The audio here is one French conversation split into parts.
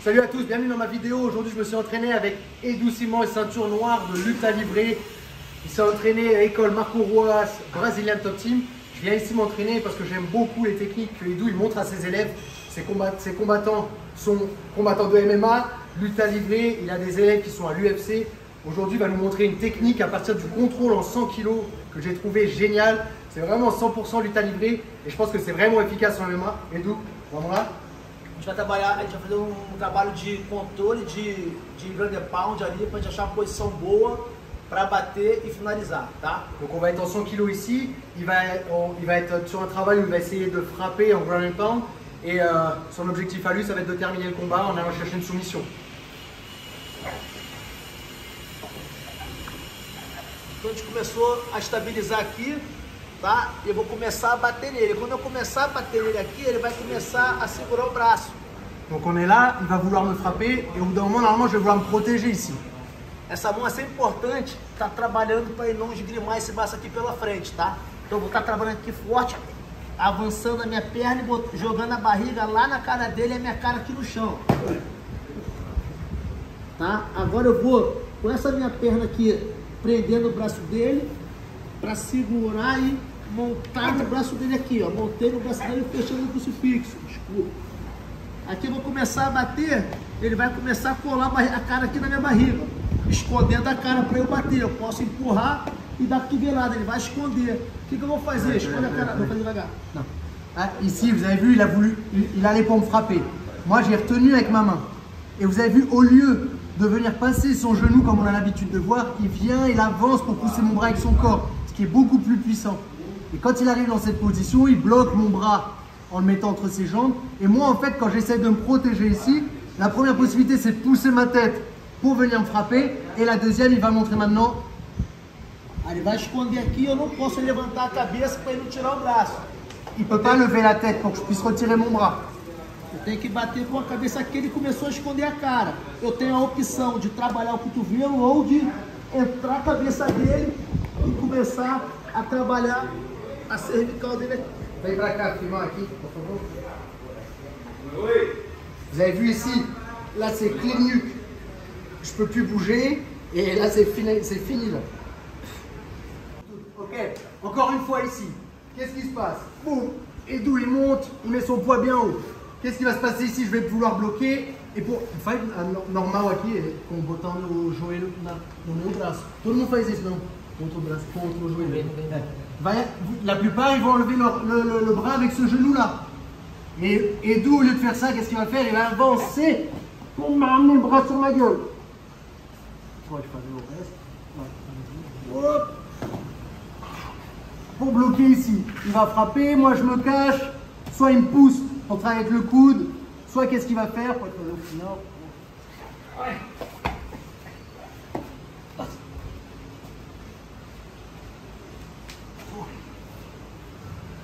Salut à tous, bienvenue dans ma vidéo. Aujourd'hui, je me suis entraîné avec Edou Simon et ceinture noire de lutte à livrer. Il s'est entraîné à l'école Marco Ruas, Brazilian Top Team. Je viens ici m'entraîner parce que j'aime beaucoup les techniques que Edou il montre à ses élèves. Ses combattants sont combattants de MMA, lutte à livrer. Il a des élèves qui sont à l'UFC. Aujourd'hui, il va nous montrer une technique à partir du contrôle en 100 kg que j'ai trouvé génial. C'est vraiment 100% lutte à livrer et je pense que c'est vraiment efficace en MMA. Edou, vamos lá. A gente vai fazer trabalho de controle de ground and pound ali para a gente achar uma posição boa para bater e finalizar, tá? Donc on va être en 100 kg ici, il va être sur un travail où il va essayer de frapper en ground and pound et son objectif à lui ça va être de terminer le combat en allant chercher une soumission. Então a gente começou a estabilizar aqui, tá? E eu vou começar a bater nele. Quando eu começar a bater nele aqui, ele vai começar a segurar o braço. Donc on est là, il va vouloir me frapper et au bout d'un moment normalement je vais vouloir me protéger ici. Essa mão é sempre importante, tá trabalhando para ele não esgrimar esse braço aqui pela frente, tá? Então eu vou estar trabalhando aqui forte, avançando a minha perna e jogando a barriga lá na cara dele e a minha cara aqui no chão. Tá? Agora eu vou com essa minha perna aqui prendendo o braço dele para segurar e montar no braço dele aqui, ó. Montei no braço dele fechando o crucifixo. Desculpa. Aqui eu vou começar a bater, ele vai começar a colar a cara aqui na minha barriga, escondendo a cara para eu bater. Eu posso empurrar e dar cotovelada, ele vai esconder. O que eu vou fazer? Esconde a cara, vou fazer devagar. Non. Ah, ici, vous avez vu, il allait pas me frapper. Moi, j'ai retenu avec ma main. Et vous avez vu, au lieu de venir passer son genou comme on a l'habitude de voir, il vient, il avance pour pousser mon bras avec son corps, ce qui est beaucoup plus puissant. Et quand il arrive dans cette position, il bloque mon bras en le mettant entre ses jambes. Et moi, en fait, quand j'essaie de me protéger ici, la première possibilité, c'est de pousser ma tête pour venir me frapper. Et la deuxième, il va montrer maintenant. Ele vai esconder aqui, eu não posso levantar a cabeça para ele não tirar o braço. Il ne peut pas lever la tête pour que je puisse retirer mon bras. Eu tenho que bater com a cabeça aqui, ele começou a esconder a cara. Eu tenho a opção de trabalhar o cotovelo ou de entrar a cabeça dele e começar a trabalhar a cervical dele aqui. Vem pra cá, filmant aqui, por favor. Vous avez vu ici, là c'est clé de nuque. Je peux plus bouger et là c'est fini là. Ok, encore une fois ici. Qu'est-ce qui se passe? Boum, Edou il monte, il met son poids bien haut. Qu'est-ce qui va se passer ici? Je vais vouloir bloquer. E por faz normal aqui, com botando o joelho no meu braço. Todo mundo faz isso, não? Contre o braço, contre o joelho. La plupart, ils vont enlever le bras avec ce genou-là. Et Edou, au lieu de faire ça, qu'est-ce qu'il va faire? Il va avancer pour me ramener le bras sur ma gueule. Pode fazer o resto. Hop. Pour bloquer ici, il va frapper, moi je me cache, soit il me pousse pour travailler avec le coude, soit qu'est-ce qu'il va faire? Pode fazer o final.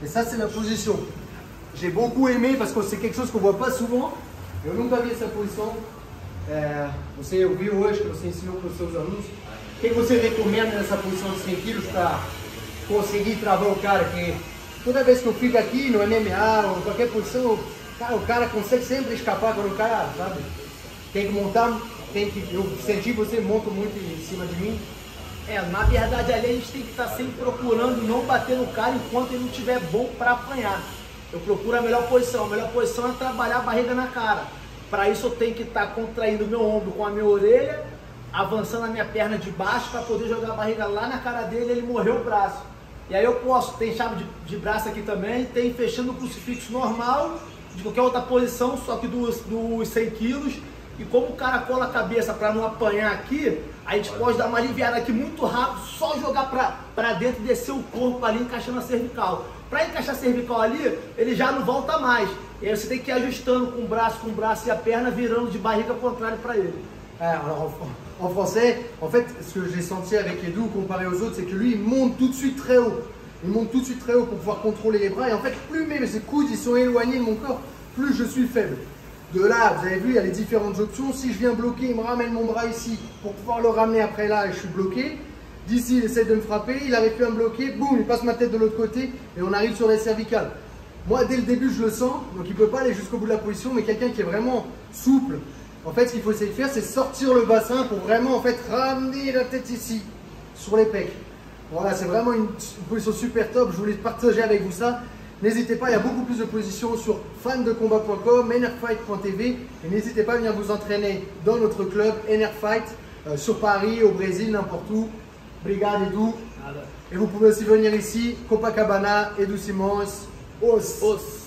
Et ça, c'est la position. J'ai beaucoup aimé parce que c'est quelque chose qu'on ne voit pas souvent. Eu nunca vi essa posição. Você ouviu hoje que você ensinou para os seus alunos. O que você recomenda nessa posição de 100 kg para conseguir travar o cara? Que toda vez que eu fico aqui no MMA ou em qualquer posição, cara, o cara consegue sempre escapar quando o cara, sabe? Tem que montar, eu senti você monta muito em cima de mim. Na verdade ali a gente tem que estar sempre procurando não bater no cara enquanto ele não estiver bom para apanhar. Eu procuro a melhor posição é trabalhar a barriga na cara. Para isso eu tenho que estar contraindo meu ombro com a minha orelha, avançando a minha perna de baixo para poder jogar a barriga lá na cara dele e ele morrer o braço. E aí eu posso, tem chave de braço aqui também, tem fechando o crucifixo normal, de qualquer outra posição, só que dos 100 quilos. E como o cara cola a cabeça para não apanhar aqui, a gente pode dar uma aliviada aqui muito rápido, só jogar para dentro e descer o corpo ali, encaixando a cervical. Para encaixar a cervical ali, ele já não volta mais. E aí você tem que ir ajustando com o braço e a perna, virando de barriga contrária para ele. Alors, en français, en fait, ce que j'ai senti avec Edou comparé aux autres, c'est que lui, il monte tout de suite très haut. Il monte tout de suite très haut pour pouvoir contrôler les bras. Et en fait, plus mes coudes ils sont éloignés de mon corps, plus je suis faible. De là, vous avez vu, il y a les différentes options. Si je viens bloquer, il me ramène mon bras ici pour pouvoir le ramener après là et je suis bloqué. D'ici, il essaie de me frapper, il n'arrive plus à me bloquer, boum, il passe ma tête de l'autre côté et on arrive sur les cervicales. Moi, dès le début, je le sens, donc il ne peut pas aller jusqu'au bout de la position, mais quelqu'un qui est vraiment souple En fait, ce qu'il faut essayer de faire, c'est sortir le bassin pour vraiment en fait ramener la tête ici, sur les pecs. Voilà, c'est vraiment une position super top. Je voulais partager avec vous ça. N'hésitez pas, il y a beaucoup plus de positions sur fandecombat.com, nrfight.tv. Et n'hésitez pas à venir vous entraîner dans notre club NRfight, sur Paris, au Brésil, n'importe où. Brigade et tout. Et vous pouvez aussi venir ici, Copacabana, Edu Simões, Os.